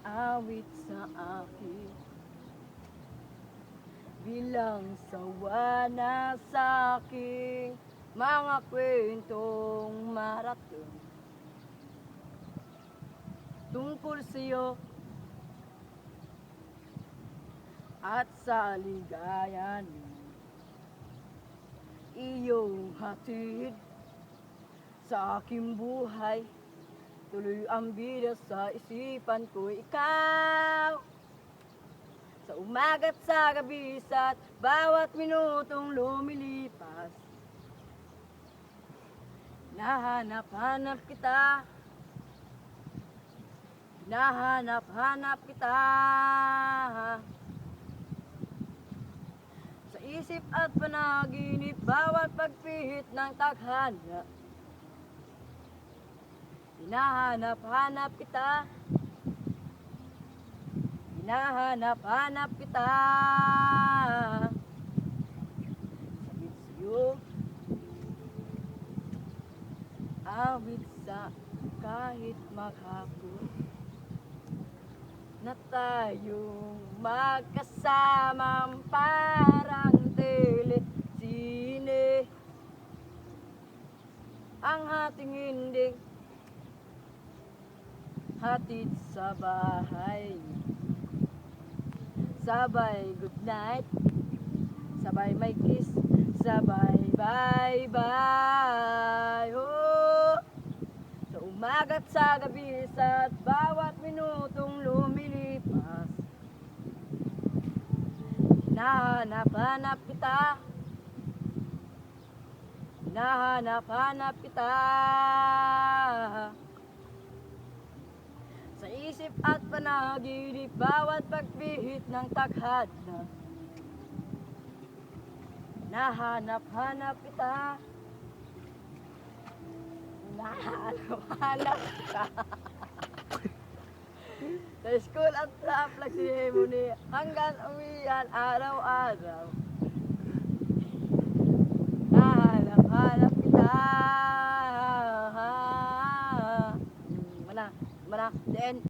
awit sa akin, bilang sawa na sa aking mga kwentong maraton tungkol sa'yo at sa ligayan mo. Iyong hatid sa aking buhay, tuloy ang bida sa isipan ko, ikaw. Sa umaga't sa gabi, sa bawat minutong lumilipas, hinahanap-hanap kita, hinahanap-hanap kita. Sa isip at panaginip, bawat pagpihit ng tadhana, hinahanap-hanap kita, hinahanap-hanap kita. Sabit sa'yo, awit sa kahit maghapon, na tayong magkasamang parang telesine. Ang hating hinding hatid sa bahay, sabay good night, sabay may kiss, sabay bye bye. Oh, sa umaga't sa gabi, sa bawat minutong lumilipas, hinahanap-hanap kita, hinahanap-hanap kita. Sa isip at panaginip, bawat pagpihit ng tadhana, hinahanap-hanap kita, hinahanap-hanap kita. Sa school at sa flexibility, hanggang uwian araw-araw, hinahanap-hanap kita. Mana, the end.